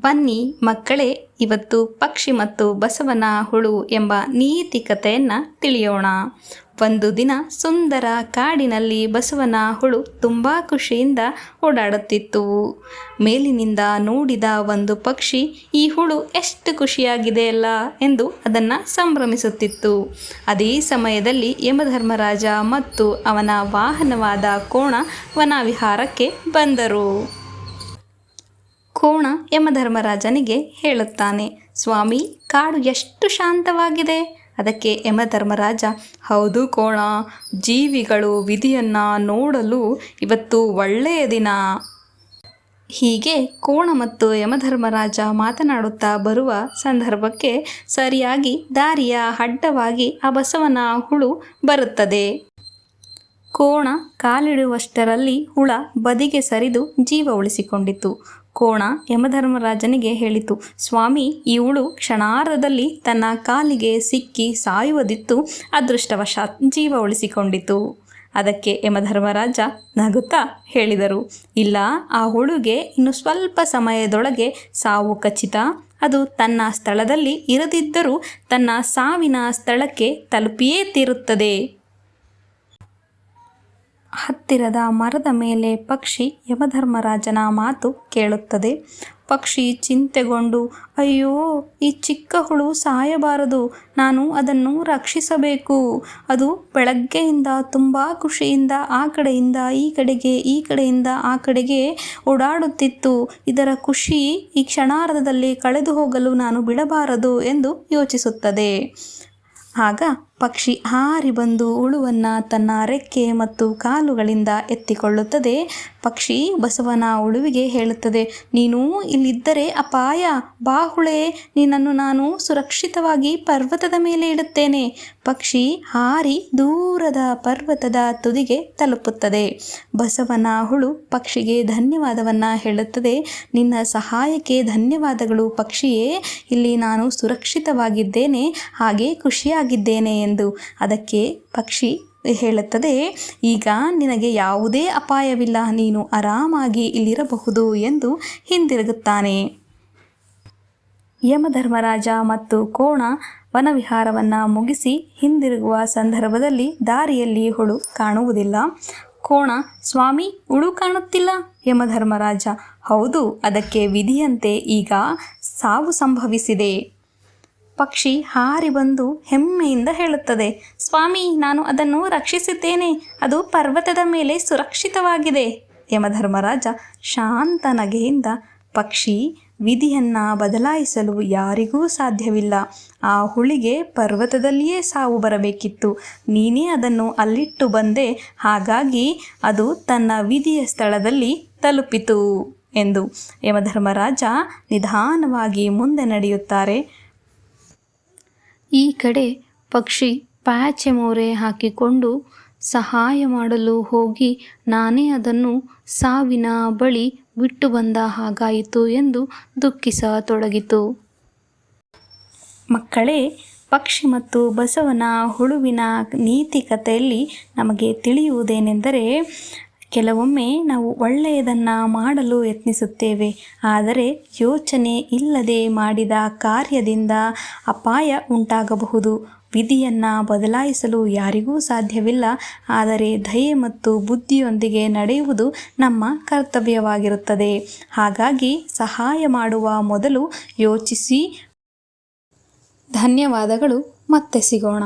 ಬನ್ನಿ ಮಕ್ಕಳೇ, ಇವತ್ತು ಪಕ್ಷಿ ಮತ್ತು ಬಸವನ ಹುಳು ಎಂಬ ನೀತಿ ಕಥೆಯನ್ನು ತಿಳಿಯೋಣ. ಒಂದು ದಿನ ಸುಂದರ ಕಾಡಿನಲ್ಲಿ ಬಸವನ ಹುಳು ತುಂಬ ಖುಷಿಯಿಂದ ಓಡಾಡುತ್ತಿತ್ತು. ಮೇಲಿನಿಂದ ನೋಡಿದ ಒಂದು ಪಕ್ಷಿ ಈ ಹುಳು ಎಷ್ಟು ಖುಷಿಯಾಗಿದೆಯಲ್ಲ ಎಂದು ಅದನ್ನು ಸಂಭ್ರಮಿಸುತ್ತಿತ್ತು. ಅದೇ ಸಮಯದಲ್ಲಿ ಯಮಧರ್ಮರಾಜ ಮತ್ತು ಅವನ ವಾಹನವಾದ ಕೋಣ ವನವಿಹಾರಕ್ಕೆ ಬಂದರು. ಕೋಣ ಯಮಧರ್ಮರಾಜನಿಗೆ ಹೇಳುತ್ತಾನೆ, ಸ್ವಾಮಿ, ಕಾಡು ಎಷ್ಟು ಶಾಂತವಾಗಿದೆ. ಅದಕ್ಕೆ ಯಮಧರ್ಮರಾಜ, ಹೌದು ಕೋಣ, ಜೀವಿಗಳು ವಿಧಿಯನ್ನು ನೋಡಲು ಇವತ್ತು ಒಳ್ಳೆಯ ದಿನ. ಹೀಗೆ ಕೋಣ ಮತ್ತು ಯಮಧರ್ಮರಾಜ ಮಾತನಾಡುತ್ತಾ ಬರುವ ಸಂದರ್ಭಕ್ಕೆ ಸರಿಯಾಗಿ ದಾರಿಯ ಅಡ್ಡವಾಗಿ ಆ ಬಸವನ ಹುಳು ಬರುತ್ತದೆ. ಕೋಣ ಕಾಲಿಡುವಷ್ಟರಲ್ಲಿ ಹುಳ ಬದಿಗೆ ಸರಿದು ಜೀವ ಉಳಿಸಿಕೊಂಡಿತು. ಕೋಣ ಯಮಧರ್ಮರಾಜನಿಗೆ ಹೇಳಿತು, ಸ್ವಾಮಿ, ಈ ಹುಳು ಕ್ಷಣಾರ್ಧದಲ್ಲಿ ತನ್ನ ಕಾಲಿಗೆ ಸಿಕ್ಕಿ ಸಾಯುವುದಿತ್ತು, ಅದೃಷ್ಟವಶಾತ್ ಜೀವ ಉಳಿಸಿಕೊಂಡಿತು. ಅದಕ್ಕೆ ಯಮಧರ್ಮರಾಜ ನಗುತ್ತಾ ಹೇಳಿದರು, ಇಲ್ಲ, ಆ ಹುಳುಗೆ ಇನ್ನು ಸ್ವಲ್ಪ ಸಮಯದೊಳಗೆ ಸಾವು ಖಚಿತ. ಅದು ತನ್ನ ಸ್ಥಳದಲ್ಲಿ ಇರದಿದ್ದರೂ ತನ್ನ ಸಾವಿನ ಸ್ಥಳಕ್ಕೆ ತಲುಪಿಯೇ ತೀರುತ್ತದೆ. ಹತ್ತಿರದ ಮರದ ಮೇಲೆ ಪಕ್ಷಿ ಯಮಧರ್ಮರಾಜನ ಮಾತು ಕೇಳುತ್ತದೆ. ಪಕ್ಷಿ ಚಿಂತೆಗೊಂಡು, ಅಯ್ಯೋ, ಈ ಚಿಕ್ಕ ಹುಳು ಸಾಯಬಾರದು, ನಾನು ಅದನ್ನು ರಕ್ಷಿಸಬೇಕು. ಅದು ಬೆಳಗ್ಗೆಯಿಂದ ತುಂಬ ಖುಷಿಯಿಂದ ಆ ಕಡೆಯಿಂದ ಈ ಕಡೆಗೆ, ಈ ಕಡೆಯಿಂದ ಆ ಕಡೆಗೆ ಓಡಾಡುತ್ತಿತ್ತು. ಇದರ ಖುಷಿ ಈ ಕ್ಷಣಾರ್ಧದಲ್ಲಿ ಕಳೆದು ಹೋಗಲು ನಾನು ಬಿಡಬಾರದು ಎಂದು ಯೋಚಿಸುತ್ತದೆ. ಆಗ ಪಕ್ಷಿ ಹಾರಿ ಬಂದು ಹುಳುವನ್ನು ತನ್ನ ರೆಕ್ಕೆ ಮತ್ತು ಕಾಲುಗಳಿಂದ ಎತ್ತಿಕೊಳ್ಳುತ್ತದೆ. ಪಕ್ಷಿ ಬಸವನ ಹುಳುವಿಗೆ ಹೇಳುತ್ತದೆ, ನೀನು ಇಲ್ಲಿದ್ದರೆ ಅಪಾಯ, ಬಾ ಹುಳೇ, ನಿನ್ನನ್ನು ನಾನು ಸುರಕ್ಷಿತವಾಗಿ ಪರ್ವತದ ಮೇಲೆ ಇಡುತ್ತೇನೆ. ಪಕ್ಷಿ ಹಾರಿ ದೂರದ ಪರ್ವತದ ತುದಿಗೆ ತಲುಪುತ್ತದೆ. ಬಸವನ ಹುಳು ಪಕ್ಷಿಗೆ ಧನ್ಯವಾದವನ್ನು ಹೇಳುತ್ತದೆ. ನಿನ್ನ ಸಹಾಯಕ್ಕೆ ಧನ್ಯವಾದಗಳು ಪಕ್ಷಿಯೇ, ಇಲ್ಲಿ ನಾನು ಸುರಕ್ಷಿತವಾಗಿದ್ದೇನೆ, ಹಾಗೆ ಖುಷಿಯಾಗಿದ್ದೇನೆ ಎಂದು. ಅದಕ್ಕೆ ಪಕ್ಷಿ ಹೇಳುತ್ತದೆ, ಈಗ ನಿನಗೆ ಯಾವುದೇ ಅಪಾಯವಿಲ್ಲ, ನೀನು ಆರಾಮಾಗಿ ಇಲ್ಲಿರಬಹುದು ಎಂದು ಹಿಂದಿರುಗುತ್ತಾನೆ. ಯಮಧರ್ಮರಾಜ ಮತ್ತು ಕೋಣ ವನವಿಹಾರವನ್ನು ಮುಗಿಸಿ ಹಿಂದಿರುಗುವ ಸಂದರ್ಭದಲ್ಲಿ ದಾರಿಯಲ್ಲಿ ಹುಳು ಕಾಣುವುದಿಲ್ಲ. ಕೋಣ, ಸ್ವಾಮಿ, ಹುಳು ಕಾಣುತ್ತಿಲ್ಲ. ಯಮಧರ್ಮರಾಜ, ಹೌದು, ಅದಕ್ಕೆ ವಿಧಿಯಂತೆ ಈಗ ಸಾವು ಸಂಭವಿಸಿದೆ. ಪಕ್ಷಿ ಹಾರಿ ಬಂದು ಹೆಮ್ಮೆಯಿಂದ ಹೇಳುತ್ತದೆ, ಸ್ವಾಮಿ, ನಾನು ಅದನ್ನು ರಕ್ಷಿಸಿದ್ದೇನೆ, ಅದು ಪರ್ವತದ ಮೇಲೆ ಸುರಕ್ಷಿತವಾಗಿದೆ. ಯಮಧರ್ಮರಾಜ ಶಾಂತ ನಗೆಯಿಂದ, ಪಕ್ಷಿ, ವಿಧಿಯನ್ನು ಬದಲಾಯಿಸಲು ಯಾರಿಗೂ ಸಾಧ್ಯವಿಲ್ಲ. ಆ ಹುಳಿಗೆ ಪರ್ವತದಲ್ಲಿಯೇ ಸಾವು ಬರಬೇಕಿತ್ತು, ನೀನೇ ಅದನ್ನು ಅಲ್ಲಿಟ್ಟು ಬಂದೆ, ಹಾಗಾಗಿ ಅದು ತನ್ನ ವಿಧಿಯ ಸ್ಥಳದಲ್ಲಿ ತಲುಪಿತು ಎಂದು ಯಮಧರ್ಮರಾಜ ನಿಧಾನವಾಗಿ ಮುಂದೆ ನಡೆಯುತ್ತಾರೆ. ಈ ಕಡೆ ಪಕ್ಷಿ ಪಾಚೆ ಮೋರೆ ಹಾಕಿಕೊಂಡು ಸಹಾಯ ಮಾಡಲು ಹೋಗಿ ನಾನೇ ಅದನ್ನು ಸಾವಿನ ಬಳಿ ಬಿಟ್ಟು ಬಂದ ಹಾಗಾಯಿತು ಎಂದು ದುಃಖಿಸತೊಡಗಿತು. ಮಕ್ಕಳೇ, ಪಕ್ಷಿ ಮತ್ತು ಬಸವನ ಹುಳುವಿನ ನೀತಿ ಕಥೆಯಲ್ಲಿ ನಮಗೆ ತಿಳಿಯುವುದೇನೆಂದರೆ, ಕೆಲವೊಮ್ಮೆ ನಾವು ಒಳ್ಳೆಯದನ್ನು ಮಾಡಲು ಯತ್ನಿಸುತ್ತೇವೆ, ಆದರೆ ಯೋಚನೆ ಇಲ್ಲದೆ ಮಾಡಿದ ಕಾರ್ಯದಿಂದ ಅಪಾಯ ಉಂಟಾಗಬಹುದು. ವಿಧಿಯನ್ನು ಬದಲಾಯಿಸಲು ಯಾರಿಗೂ ಸಾಧ್ಯವಿಲ್ಲ, ಆದರೆ ದಯೆ ಮತ್ತು ಬುದ್ಧಿಯೊಂದಿಗೆ ನಡೆಯುವುದು ನಮ್ಮ ಕರ್ತವ್ಯವಾಗಿರುತ್ತದೆ. ಹಾಗಾಗಿ ಸಹಾಯ ಮಾಡುವ ಮೊದಲು ಯೋಚಿಸಿ. ಧನ್ಯವಾದಗಳು. ಮತ್ತೆ ಸಿಗೋಣ.